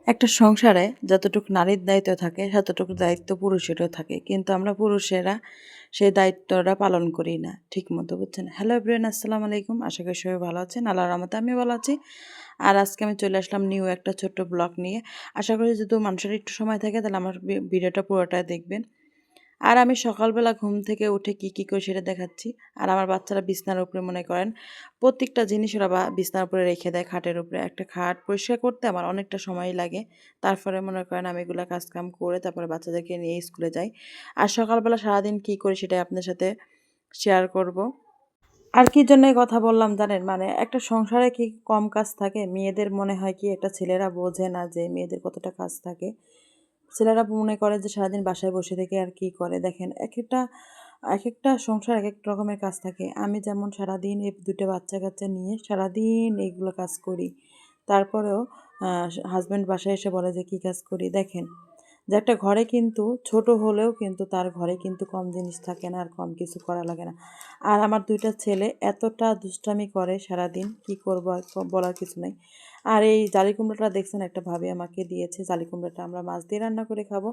একটা সংসারে যতটুকু নারীর দায়িত্ব থাকে ততটুকু দায়িত্ব পুরুষেরও থাকে, কিন্তু আমরা পুরুষেরা সেই দায়িত্বটা পালন করি না ঠিক মতো, বুঝছেন? হ্যালো এভরিওয়ান, আসসালামু আলাইকুম। আশা করি সবাই ভালো আছেন, আল্লাহর রহমতে আমি ভালো আছি। আর আজকে আমি চলে আসলাম নিউ একটা ছোট্ট ব্লগ নিয়ে। আশা করি যদি মানুষের একটু সময় থাকে তাহলে আমার ভিডিওটা পুরোটাই দেখবেন। আর আমি সকালবেলা ঘুম থেকে উঠে কি করি সেটা দেখাচ্ছি। আর আমার বাচ্চারা বিছানার উপরে, মনে করেন প্রত্যেকটা জিনিস ওরা বিছানার উপরে রেখে দেয়, খাটের উপরে। একটা খাট পরিষ্কার করতে আমার অনেকটা সময় লাগে। তারপরে মনে করেন আমি এগুলো কাজকাম করে তারপরে বাচ্চাদেরকে নিয়ে স্কুলে যাই। আর সকালবেলা সারাদিন কি করি সেটাই আপনাদের সাথে শেয়ার করব। আর কি জন্য এই কথা বললাম জানেন, মানে একটা সংসারে কি কম কাজ থাকে? মেয়েদের মনে হয় কি, একটা ছেলেরা বোঝে না যে মেয়েদের কতটা কাজ থাকে। ছেলেরা মনে করে যে সারাদিন বাসায় বসে থেকে আর কি করে। দেখেন, এক একটা সংসার এক এক রকমের কাজ থাকে। আমি যেমন সারাদিন এই দুটো বাচ্চা কাচ্চা নিয়ে সারাদিন এইগুলো কাজ করি, তারপরেও হাজব্যান্ড বাসায় এসে বলে যে কী কাজ করি। দেখেন, যে একটা ঘরে কিন্তু ছোট হলেও কিন্তু তার ঘরে কিন্তু কম জিনিস থাকে না, আর কম কিছু করা লাগে না। আর আমার দুইটা ছেলে এতটা দুষ্টামি করে সারাদিন, কি করব আর বলার কিছু নাই। আর এই জালি কুমড়োটা দেখছেন, একটা ভাবি আমাকে দিয়েছে। জালি কুমড়োটা আমরা মাছ দিয়ে রান্না করে খাবো।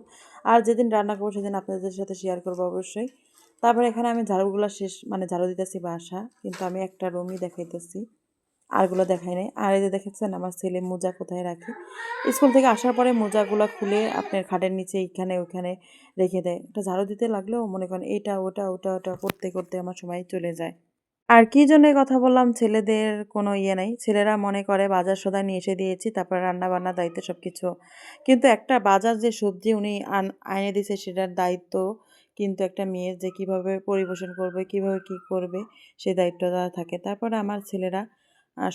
আর যেদিন রান্না করবো সেদিন আপনাদের সাথে শেয়ার করবো অবশ্যই। তারপরে এখানে আমি ঝাড়ুগুলো শেষ, মানে ঝাড়ু দিতেছি বাসা, কিন্তু আমি একটা রুমই দেখাইতেছি, আরগুলো দেখাই নাই। আর এই যে দেখেছেন আমার ছেলে মোজা কোথায় রাখে, স্কুল থেকে আসার পরে মোজাগুলো খুলে আপনার খাটের নিচে এইখানে ওইখানে রেখে দেয়। একটা ঝাড়ু দিতে লাগলেও মনে করেন এটা ওটা ওটা ওটা করতে করতে আমার সময় চলে যায়। আর কি জন্য কথা বললাম, ছেলেদের কোনো ইয়ে নাই। ছেলেরা মনে করে বাজার সদাই নিয়ে এসে দিয়েছি, তারপর রান্না বান্নার দায়িত্ব সব কিছু। কিন্তু একটা বাজার যে সবজি উনি আইনে দিয়েছে সেটার দায়িত্ব কিন্তু একটা মেয়ের, যে কিভাবে পরিবেশন করবে, কিভাবে কি করবে, সেই দায়িত্বটা থাকে। তারপরে আমার ছেলেরা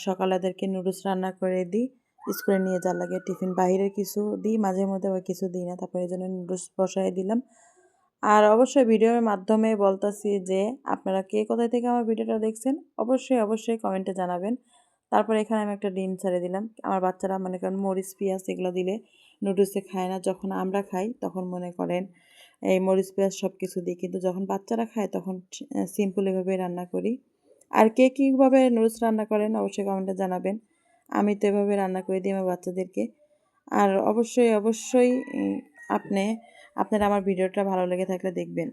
সকালে এদেরকে নুডলস রান্না করে দিই, স্কুলে নিয়ে যাওয়ার লাগে টিফিন। বাইরের কিছু দিই মাঝে মধ্যে, আবার কিছু দিই না। তারপরে এই জন্য নুডলস বসাই দিলাম। আর অবশ্যই ভিডিওর মাধ্যমে বলতাছি যে আপনারা কে কোথায় থেকে আমার ভিডিওটা দেখছেন, অবশ্যই কমেন্টে জানাবেন। তারপরে এখানে আমি একটা ডিম ছেড়ে দিলাম। আমার বাচ্চারা মনে করেন মরিচ পেঁয়াজ এগুলো দিলে নুডলসে খায় না। যখন আমরা খাই তখন মনে করেন এই মরিচ পেঁয়াজ সব কিছু দিই, কিন্তু যখন বাচ্চারা খায় তখন সিম্পল এভাবে রান্না করি। আর কে কীভাবে নুডলস রান্না করেন অবশ্যই কমেন্টে জানাবেন। আমি তো এভাবে রান্না করে দিই আমার বাচ্চাদেরকে। আর অবশ্যই আপনি আপনার আমার ভিডিওটা ভালো লেগে থাকলে দেখবেন।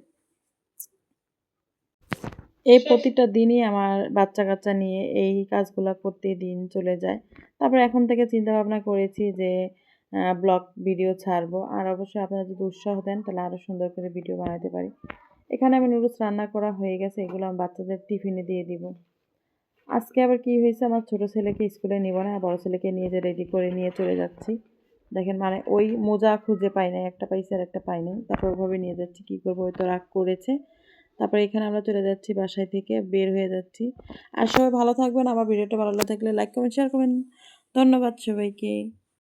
এই প্রতিটা দিনই আমার বাচ্চা কাচ্চা নিয়ে এই কাজগুলো করতে দিন চলে যায়। তারপর এখন থেকে চিন্তা ভাবনা করেছি যে ব্লগ ভিডিও ছাড়বো। আর অবশ্যই আপনারা যদি উৎসাহ দেন তাহলে আরও সুন্দর করে ভিডিও বানাতে পারি। এখানে আমি নুডলস রান্না করা হয়ে গেছে, এগুলো আমি বাচ্চাদের টিফিনে দিয়ে দিব। আজকে আবার কি হয়েছে, আমার ছোট ছেলেকে স্কুলে নিব না, বড় ছেলেকে নিয়ে যে রেডি করে নিয়ে চলে যাচ্ছি। দেখেন, মানে ওই মোজা খুঁজে পাই নাই, একটা পাইছে আর একটা পাই নাই। তারপর ওভাবে নিয়ে যাচ্ছি, কী করবো, ওই তো রাগ করেছে। তারপরে এখানে আমরা চলে যাচ্ছি, বাসায় থেকে বের হয়ে যাচ্ছি। আর সবাই ভালো থাকবেন। আমার ভিডিওটা ভালো লাগলে লাইক কমেন্ট শেয়ার করবেন। ধন্যবাদ সবাইকে।